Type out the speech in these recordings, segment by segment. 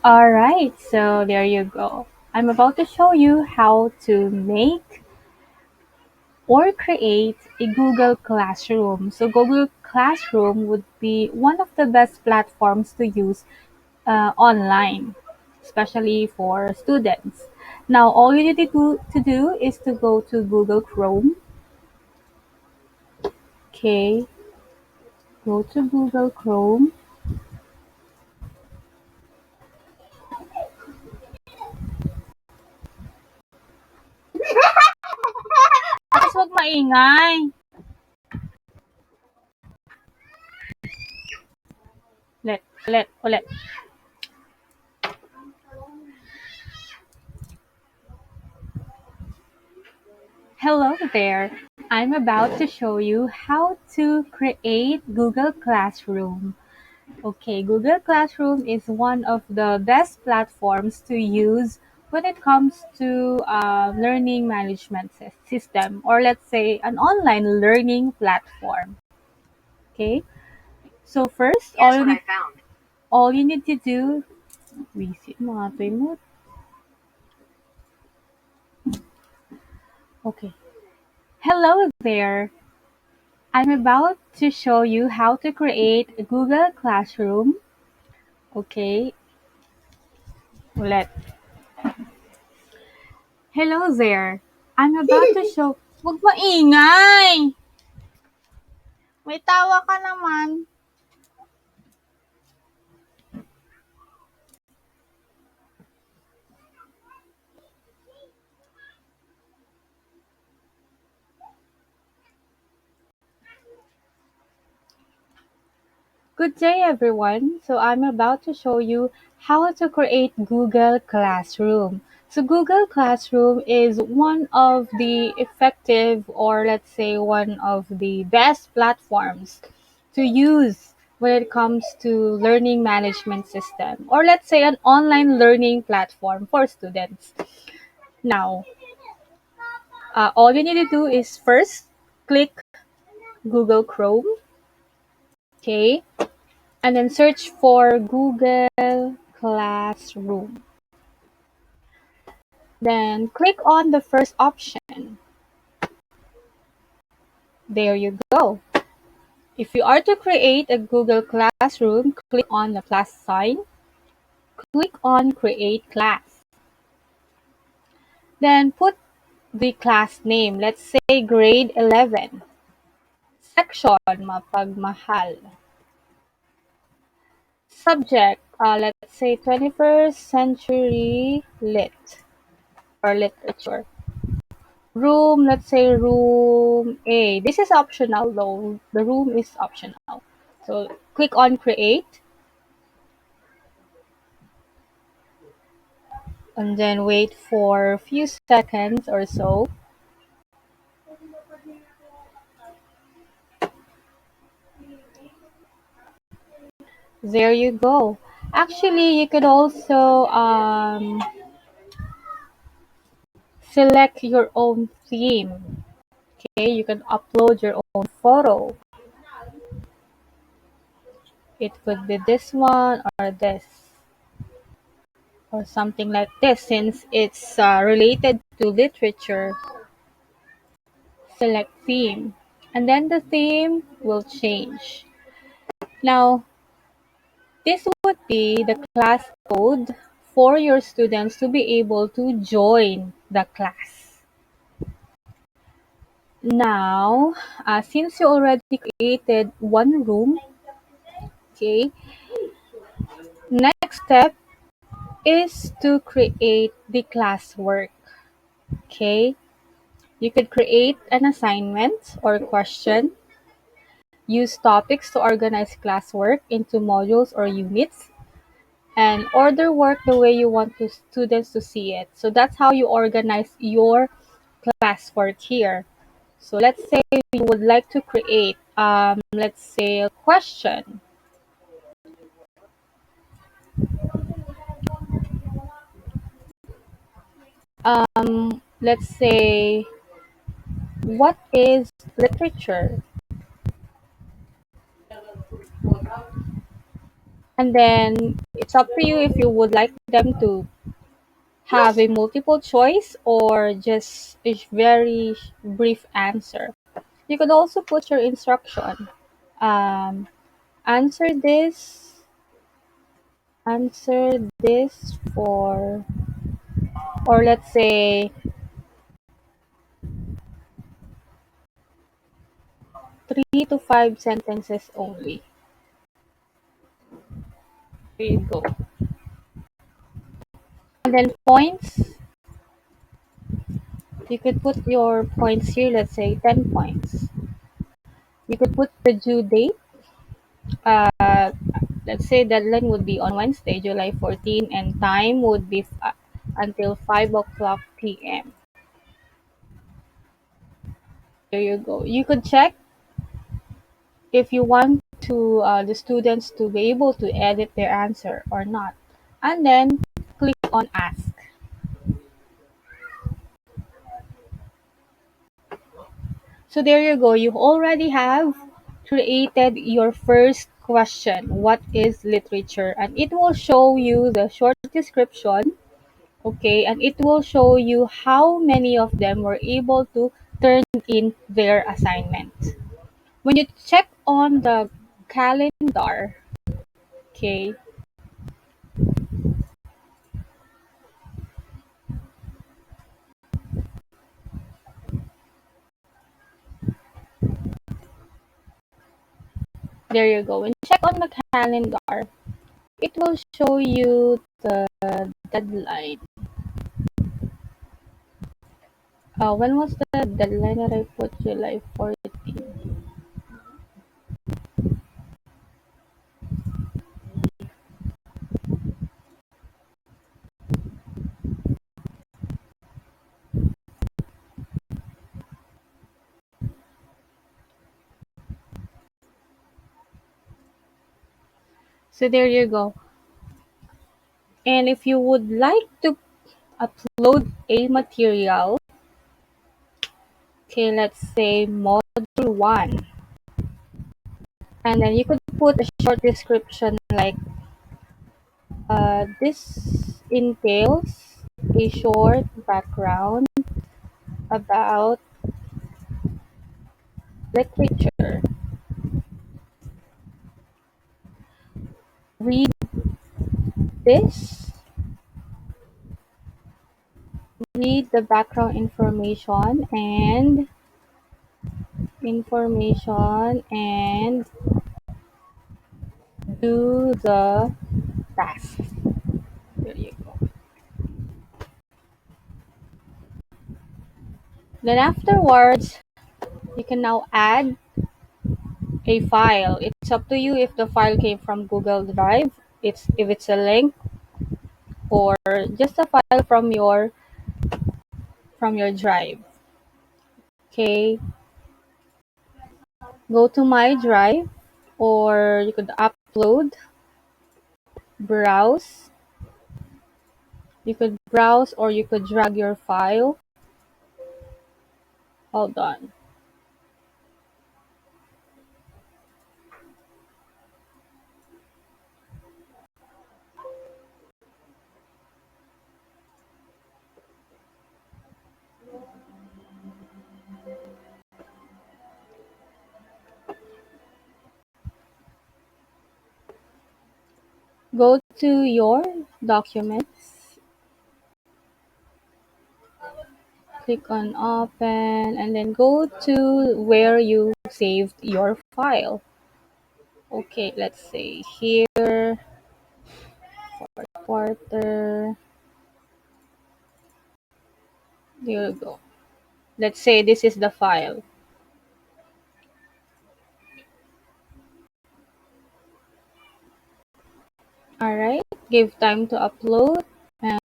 All right, so there you go. I'm about to show you how to make or create a Google Classroom. So Google Classroom would be one of the best platforms to use online, especially for students. Now, all you need to do is to go to Google Chrome. Okay, go to Google Chrome. Tapos wag maingay. Ulit, ulit, ulit. Hello there. I'm about to show you how to create Google Classroom. Okay, Google Classroom is one of the best platforms to use when it comes to learning management system, or let's say an online learning platform. Okay, so first, all you need to do, visit mga to mo. Okay, hello there. I'm about to show you how to create a Google Classroom. Okay, ulit. Hello there. I'm about to show... Wag maingay! May tawa ka naman. Good day, everyone. So I'm about to show you how to create Google Classroom. So Google Classroom is one of the effective, or let's say one of the best platforms to use when it comes to learning management system, or let's say an online learning platform for students. Now, all you need to do is first click Google Chrome, okay, and then search for Google Classroom. Then click on the first option. There you go. If you are to create a Google Classroom, click on the plus sign, click on Create Class. Then put the class name, let's say grade 11. Section, mapagmahal. Subject, let's say 21st century lit or literature. Room, let's say room A. This is optional though. The room is optional. So click on create and then wait for a few seconds or so. There you go. Actually, you could also select your own theme. Okay, you can upload your own photo. It could be this one or this or something like this. Since it's related to literature, select theme. And then the theme will change. Now, this would be the class code for your students to be able to join the class. Now, since you already created one room, okay, next step is to create the classwork. Okay, you could create an assignment or question, use topics to organize classwork into modules or units, and order work the way you want to students to see it. So that's how you organize your classwork here. So let's say you would like to create, let's say a question. Let's say, what is literature? And then it's up to you if you would like them to have a multiple choice or just a very brief answer. You could also put your instruction. Um, answer this, answer this for, or let's say 3 to 5 sentences only. There you go. And then points, you could put your points here, let's say 10 points. You could put the due date. Uh, let's say deadline would be on Wednesday, July 14, and time would be until 5 o'clock p.m. There you go. You could check if you want to the students to be able to edit their answer or not. And then click on ask. So there you go. You already have created your first question. What is literature? And it will show you the short description. Okay, and it will show you how many of them were able to turn in their assignment. When you check on the calendar, okay, there you go. When you check on the calendar, it will show you the deadline. When was the deadline that I put? July 14. So there you go. And if you would like to upload a material, okay, let's say module 1, and then you could put a short description like this entails a short background about literature. Read this, read the background information and do the task. There you go. Then afterwards, you can now add a file. It's up to you if the file came from Google Drive, it's if it's a link or just a file from your drive. Okay, go to my drive or you could upload, browse. You could browse or you could drag your file. Hold on. Go to your documents, click on open, and then go to where you saved your file. Okay, let's say here, quarter. There you go. Let's say this is the file. Alright, give time to upload, and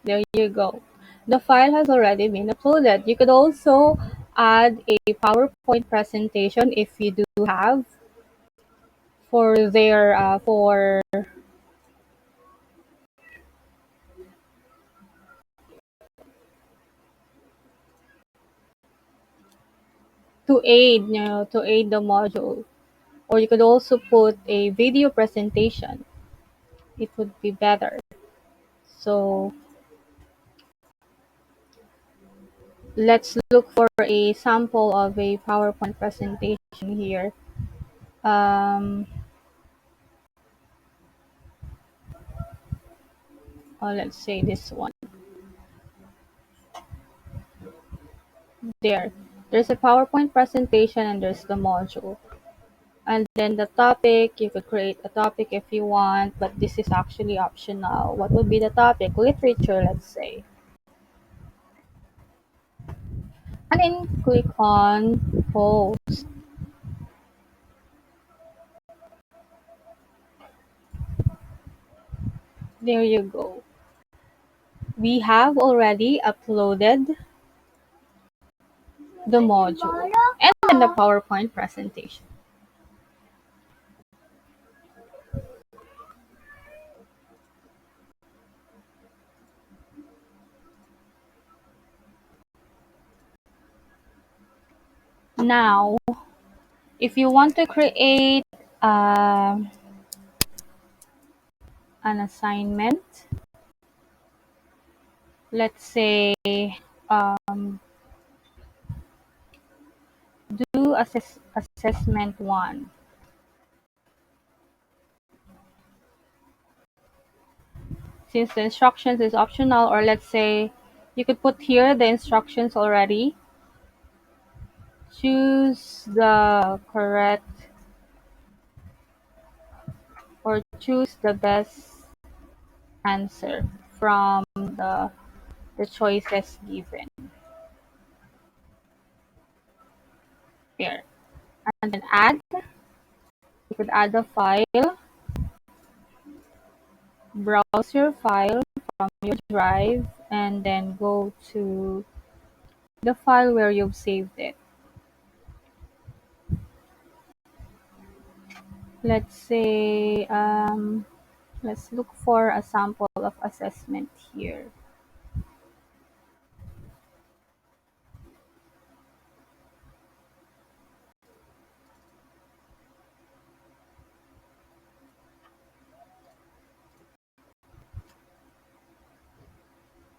there you go. The file has already been uploaded. You could also add a PowerPoint presentation if you do have for their for to aid the module. Or you could also put a video presentation. it would be better. So let's look for a sample of a PowerPoint presentation here. Um, let's say this one. There. There's a PowerPoint presentation and there's the module. And then the topic, you could create a topic if you want, but this is actually optional. What would be the topic? Literature, let's say. And then click on post. There you go. We have already uploaded the module and then the PowerPoint presentation. Now, if you want to create uh, an assignment, let's say um, do assessment one. Since the instructions is optional, or let's say you could put here the instructions already. Choose the correct or choose the best answer from the choices given here. And then add, you could add a file, browse your file from your drive, and then go to the file where you've saved it. Let's say, let's look for a sample of assessment here.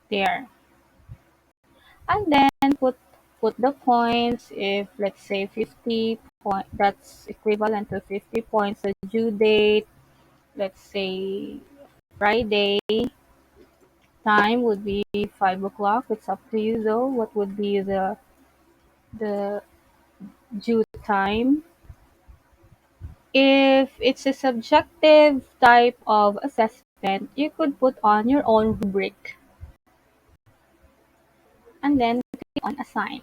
There. And then put the points. If let's say 50 point, that's equivalent to 50 points. The due date, let's say Friday. Time would be 5 o'clock. It's up to you though. What would be the due time? If it's a subjective type of assessment, you could put on your own rubric and then click on assign.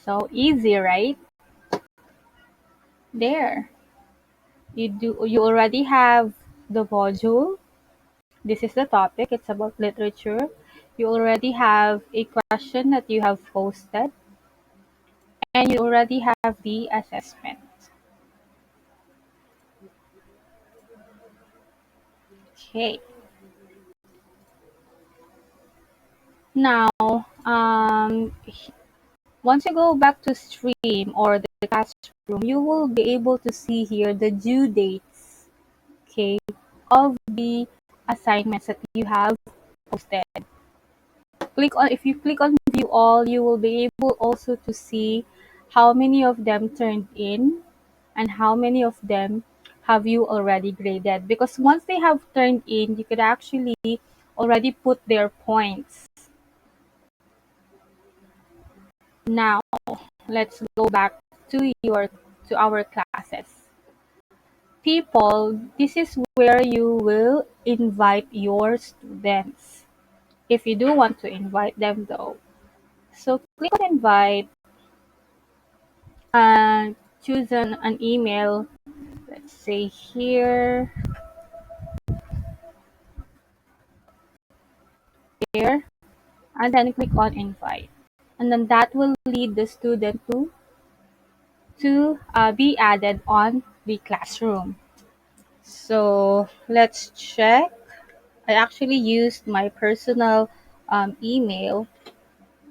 So easy, right? There. You already have the module. This is the topic. It's about literature. You already have a question that you have posted, and you already have the assessment. Okay. Now, once you go back to stream or the classroom, you will be able to see here the due dates, okay, of the assignments that you have posted. If you click on view all, you will be able also to see how many of them turned in and how many of them have you already graded, because once they have turned in, you could actually already put their points. Now let's go back to our classes. People, this is where you will invite your students, if you do want to invite them though. So click on invite and choose an email. Let's say here, here, and then click on invite. And then that will lead the student to be added on the classroom. So let's check. I actually used my personal email.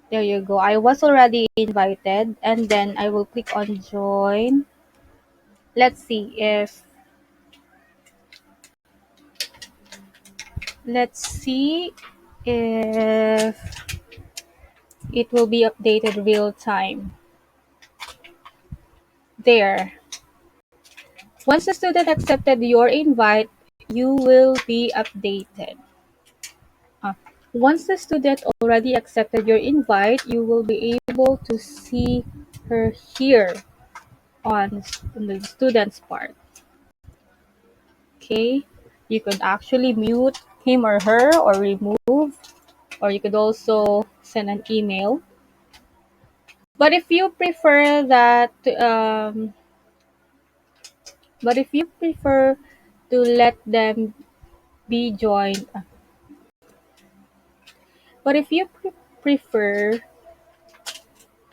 There you go. I was already invited, and then I will click on join. Let's see if Let's see if it will be updated real time. There. Once the student accepted your invite, you will be updated. Ah, Once the student already accepted your invite, you will be able to see her here on the student's part. Okay? You could actually mute him or her or remove, or you could also send an email. But if you prefer that, but if you prefer to let them be joined, but if you prefer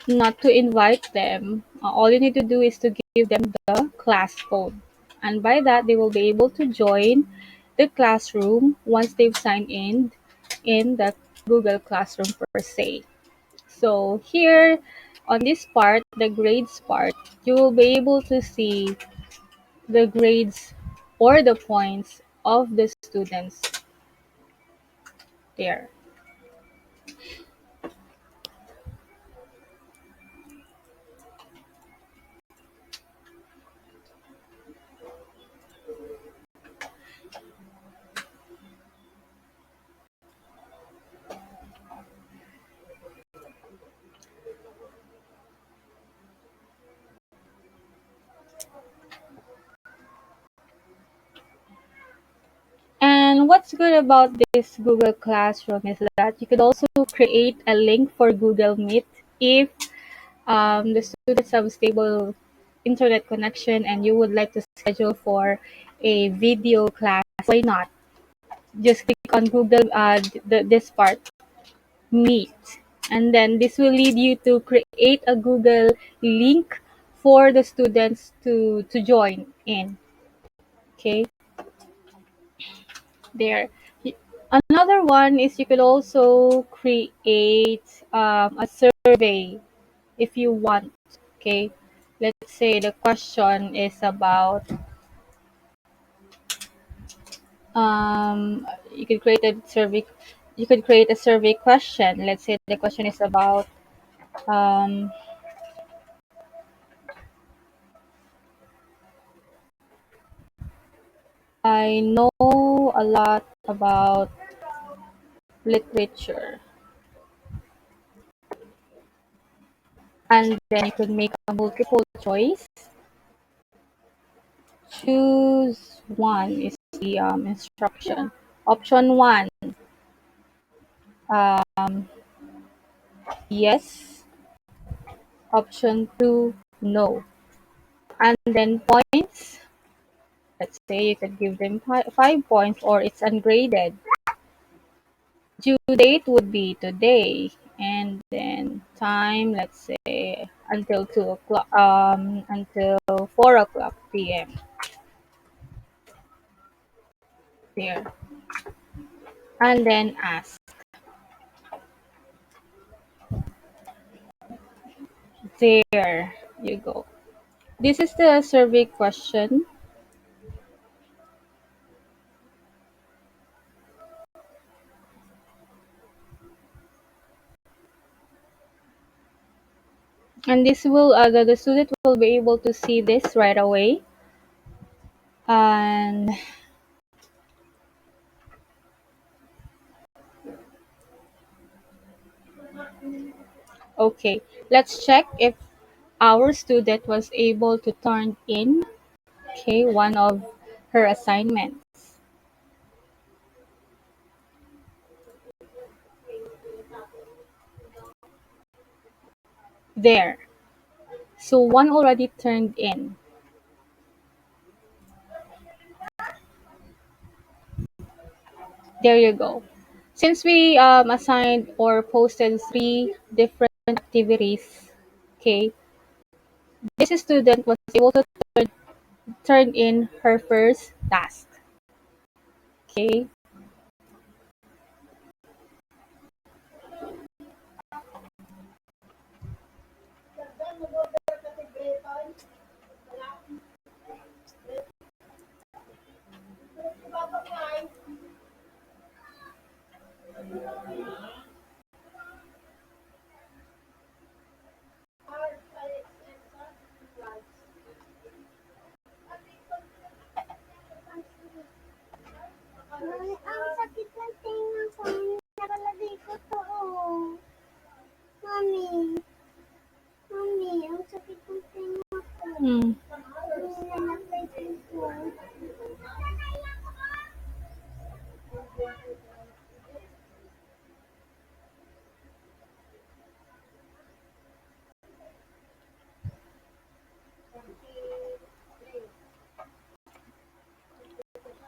not to invite them, all you need to do is to give them the class code. And by that, they will be able to join the classroom once they've signed in the Google Classroom per se. So here on this part, the grades part, you will be able to see the grades or the points of the students there. And what's good about this Google Classroom is that you could also create a link for Google Meet if the students have stable internet connection and you would like to schedule for a video class. Why not? Just click on Google this part, Meet, and then this will lead you to create a Google link for the students to join in. Okay, there. Another one is you could also create a survey if you want. Okay, let's say the question is about you could create a survey. You could create a survey question. Let's say the question is about um, I know a lot about literature, and then you could make a multiple choice. Choose one is the instruction. Option one, um, yes. Option two, no. And then points. Let's say you could give them 5 points, or it's ungraded. Due date would be today, and then time, let's say until 2 o'clock, until 4 o'clock p.m. There, and then ask. There you go. This is the survey question, and this will the student will be able to see this right away. And okay, let's check if our student was able to turn in, okay, one of her assignments. There. So one already turned in. There you go. Since we assigned or posted three different activities, okay, this student was able to turn in her first task. Okay. Mami, ang sakit ng tenga ko. Nakalagay ko to. Oh. Mami, mami, ang sakit ng tenga ko. Hmm. Nilalagay ko to.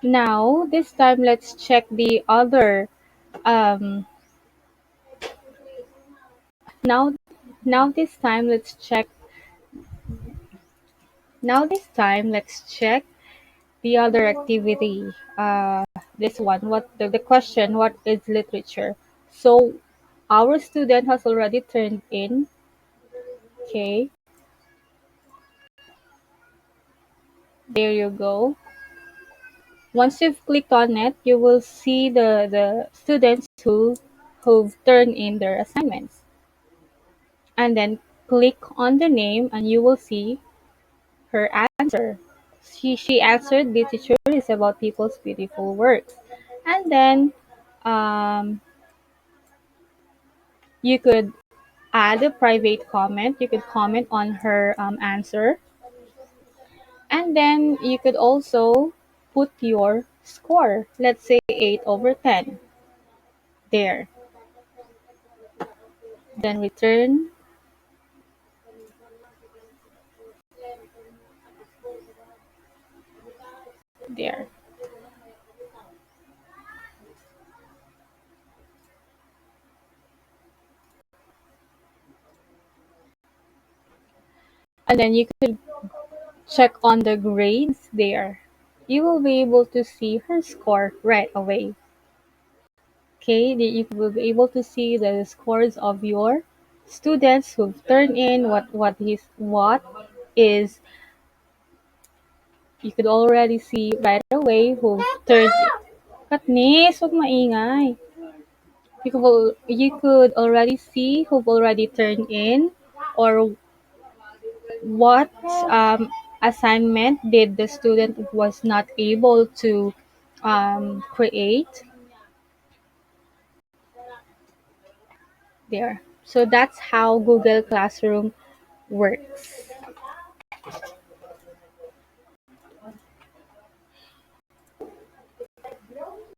Now, this time let's check the other um now now this time let's check now this time let's check the other activity. This one, the question, what is literature? So our student has already turned in. Okay, there you go. Once you've clicked on it, you will see the students who've turned in their assignments. And then click on the name and you will see her answer. She answered literature is about people's beautiful works. And then you could add a private comment. You could comment on her answer. And then you could also put your score. Let's say 8 over 10. There. Then return there. And then you could check on the grades there. You will be able to see her score right away. Okay, you will be able to see the scores of your students who've turned in what is you could already see right away who've turned Katniss, wag maingay. You could already see who've already turned in or what assignment did the student was not able to create there. So that's how Google Classroom works.